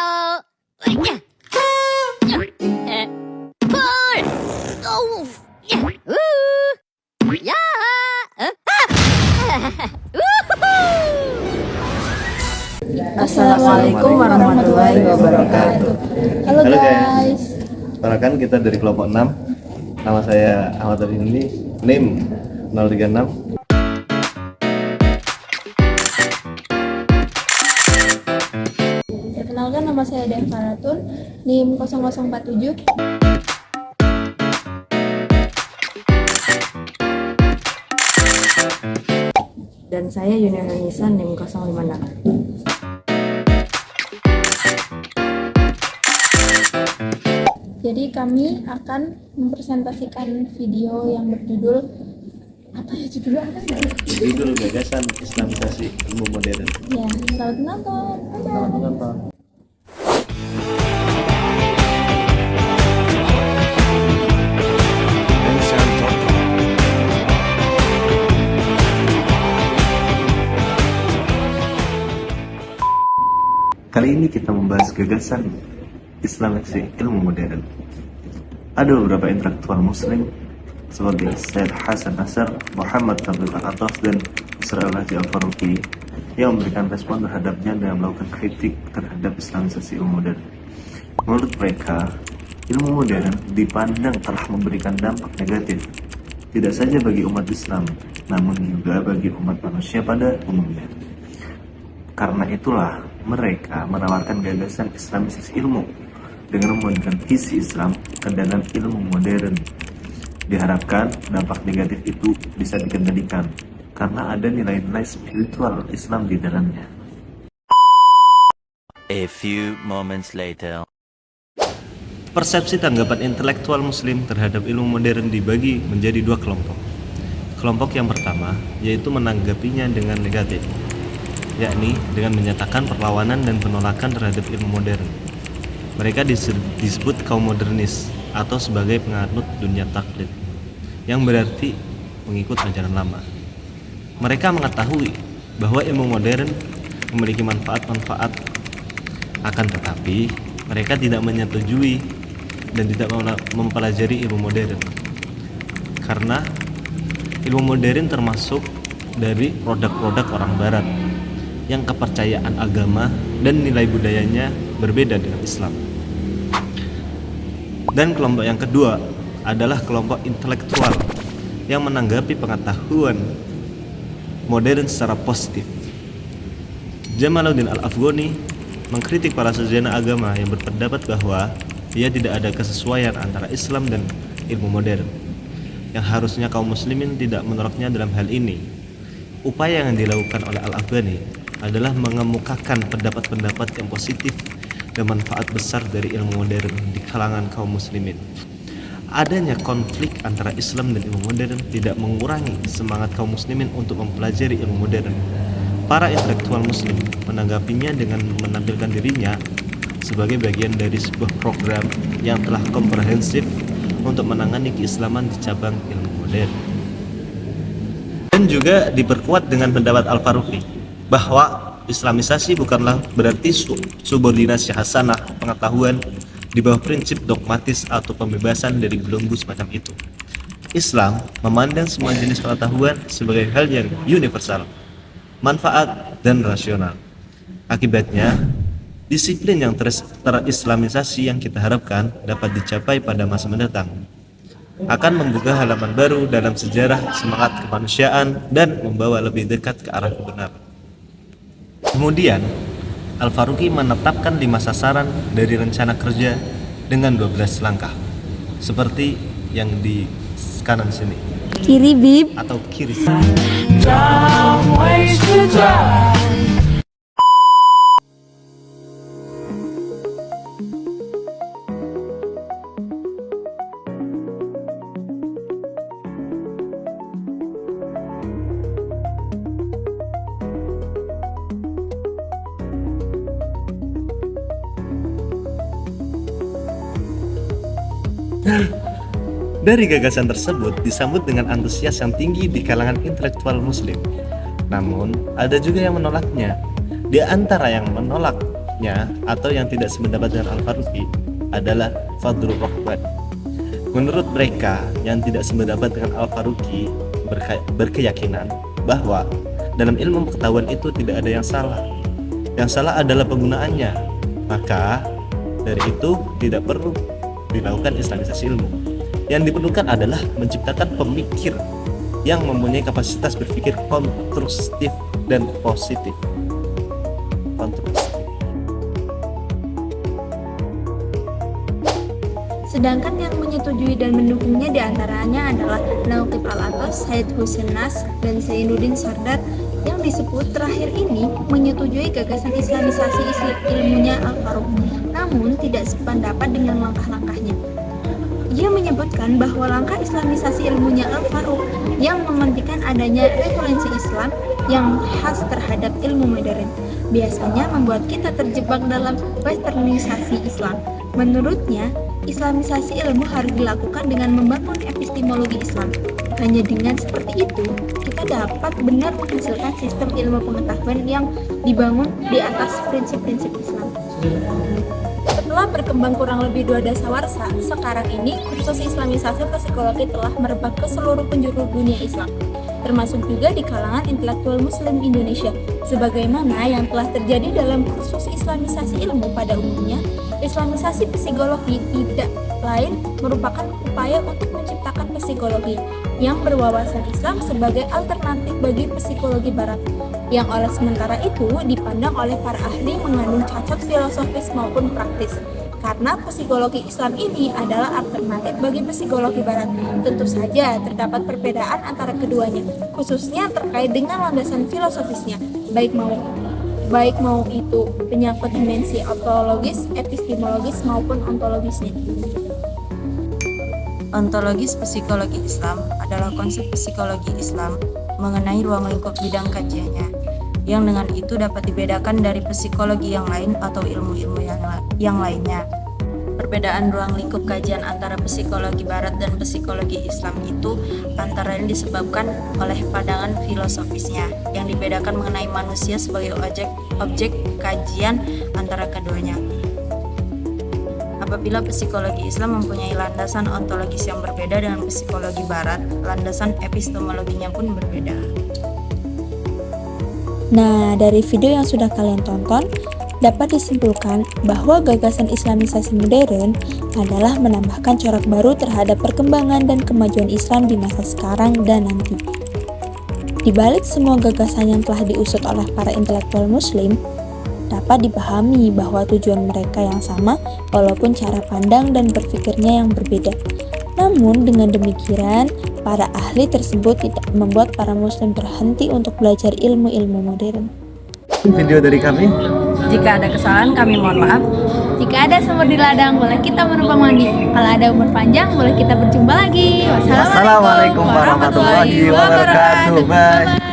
Halo. Pul. Oh. Ya. Assalamualaikum warahmatullahi wabarakatuh. Halo guys. Perkenalkan kita dari kelompok 6. Nama saya Ahmad Arifindi, NIM 036. Perkenalkan, nama saya Dev Faratun, NIM 0047. Dan saya Yuniana Nisa, NIM 056. Jadi kami akan mempresentasikan video yang berjudul judulnya apa? Judul gagasan Islamisasi ilmu modern. Ya, selamat menonton. Selamat menonton. Kali ini kita membahas gagasan Islamisasi ilmu modern. Ada beberapa intelektual muslim seperti Syed Hasan Nasr, Muhammad Tabil Al-Atas, dan Israel Haji Al-Faruqi yang memberikan respon terhadapnya dengan melakukan kritik terhadap Islamisasi ilmu modern. Menurut mereka, ilmu modern dipandang telah memberikan dampak negatif tidak saja bagi umat Islam, namun juga bagi umat manusia pada umumnya. Karena itulah mereka menawarkan gagasan Islamisasi ilmu dengan menggunakan visi Islam ke dalam ilmu modern. Diharapkan dampak negatif itu bisa dikendalikan karena ada nilai-nilai spiritual Islam di dalamnya. A few moments later. Persepsi tanggapan intelektual muslim terhadap ilmu modern dibagi menjadi dua kelompok. Kelompok yang pertama yaitu menanggapinya dengan negatif, yakni dengan menyatakan perlawanan dan penolakan terhadap ilmu modern. Mereka disebut kaum modernis atau sebagai penganut dunia taklid, yang berarti pengikut ajaran lama. Mereka mengetahui bahwa ilmu modern memiliki manfaat-manfaat, akan tetapi mereka tidak menyetujui dan tidak mempelajari ilmu modern karena ilmu modern termasuk dari produk-produk orang barat yang kepercayaan agama dan nilai budayanya berbeda dengan Islam. Dan kelompok yang kedua adalah kelompok intelektual yang menanggapi pengetahuan modern secara positif. Jamaluddin Al-Afghani mengkritik para sarjana agama yang berpendapat bahwa ia tidak ada kesesuaian antara Islam dan ilmu modern, yang harusnya kaum muslimin tidak menolaknya dalam hal ini. Upaya yang dilakukan oleh Al-Afghani adalah mengemukakan pendapat-pendapat yang positif dan manfaat besar dari ilmu modern di kalangan kaum muslimin. Adanya konflik antara Islam dan ilmu modern tidak mengurangi semangat kaum muslimin untuk mempelajari ilmu modern. Para intelektual muslim menanggapinya dengan menampilkan dirinya sebagai bagian dari sebuah program yang telah komprehensif untuk menangani keislaman di cabang ilmu modern. Dan juga diperkuat dengan pendapat Al-Faruqi bahwa Islamisasi bukanlah berarti subordinasi hasanah pengetahuan di bawah prinsip dogmatis atau pembebasan dari belenggu semacam itu. Islam memandang semua jenis pengetahuan sebagai hal yang universal, manfaat, dan rasional. Akibatnya, disiplin yang terislamisasi yang kita harapkan dapat dicapai pada masa mendatang akan membuka halaman baru dalam sejarah semangat kemanusiaan dan membawa lebih dekat ke arah kebenaran. Kemudian, Al-Faruqi menetapkan 5 sasaran dari rencana kerja dengan 12 langkah, seperti yang di kanan sini. Kiri bib. Atau kiri. Dari gagasan tersebut disambut dengan antusias yang tinggi di kalangan intelektual muslim. Namun, ada juga yang menolaknya. Di antara yang menolak pendapatnya atau yang tidak sependapat dengan Al-Faruqi adalah Fadlur Rahman. Menurut mereka yang tidak sependapat dengan Al-Faruqi berkeyakinan bahwa dalam ilmu pengetahuan itu tidak ada yang salah. Yang salah adalah penggunaannya. Maka dari itu tidak perlu dilakukan islamisasi ilmu. Yang diperlukan adalah menciptakan pemikir yang mempunyai kapasitas berpikir konstruktif dan positif. Sedangkan yang menyetujui dan mendukungnya diantaranya adalah Nauqib Al-Atas, Said Hussein Nas, dan Zainuddin Sardar. Yang disebut terakhir ini menyetujui gagasan islamisasi ilmunya Al-Faruq, namun tidak sependapat dengan langkah-langkahnya. Ia menyebutkan bahwa langkah islamisasi ilmunya Al-Faruq yang mementingkan adanya referensi Islam yang khas terhadap ilmu modern biasanya membuat kita terjebak dalam westernisasi Islam. Menurutnya, islamisasi ilmu harus dilakukan dengan membangun epistemologi Islam. Hanya dengan seperti itu, kita dapat benar menghasilkan sistem ilmu pengetahuan yang dibangun di atas prinsip-prinsip Islam. Setelah berkembang kurang lebih 2 dasawarsa, sekarang ini kursus islamisasi psikologi telah merebak ke seluruh penjuru dunia Islam, termasuk juga di kalangan intelektual muslim Indonesia. Sebagaimana yang telah terjadi dalam kursus islamisasi ilmu pada umumnya, islamisasi psikologi tidak lain merupakan upaya untuk menciptakan psikologi yang berwawasan Islam sebagai alternatif bagi psikologi barat, yang oleh sementara itu dipandang oleh para ahli mengandung cacat filosofis maupun praktis. Karena psikologi Islam ini adalah alternatif bagi psikologi barat, tentu saja terdapat perbedaan antara keduanya, khususnya terkait dengan landasan filosofisnya, baik mau itu menyangkut dimensi ontologis, epistemologis maupun ontologisnya. Ontologis psikologi Islam adalah konsep psikologi Islam mengenai ruang lingkup bidang kajiannya, yang dengan itu dapat dibedakan dari psikologi yang lain atau ilmu-ilmu yang lainnya. Perbedaan ruang lingkup kajian antara psikologi barat dan psikologi Islam itu antara lain disebabkan oleh pandangan filosofisnya, yang dibedakan mengenai manusia sebagai objek kajian antara keduanya. Apabila psikologi Islam mempunyai landasan ontologis yang berbeda dengan psikologi barat, landasan epistemologinya pun berbeda. Nah, dari video yang sudah kalian tonton, dapat disimpulkan bahwa gagasan islamisasi modern adalah menambahkan corak baru terhadap perkembangan dan kemajuan Islam di masa sekarang dan nanti. Di balik semua gagasan yang telah diusut oleh para intelektual muslim, dapat dipahami bahwa tujuan mereka yang sama walaupun cara pandang dan berpikirnya yang berbeda. Namun dengan demikian, para ahli tersebut tidak membuat para muslim berhenti untuk belajar ilmu-ilmu modern. Video dari kami. Jika ada kesalahan, kami mohon maaf. Jika ada sumur di ladang, boleh kita menumpang mandi. Kalau ada umur panjang, boleh kita berjumpa lagi. Wassalamualaikum warahmatullahi wabarakatuh. Bye.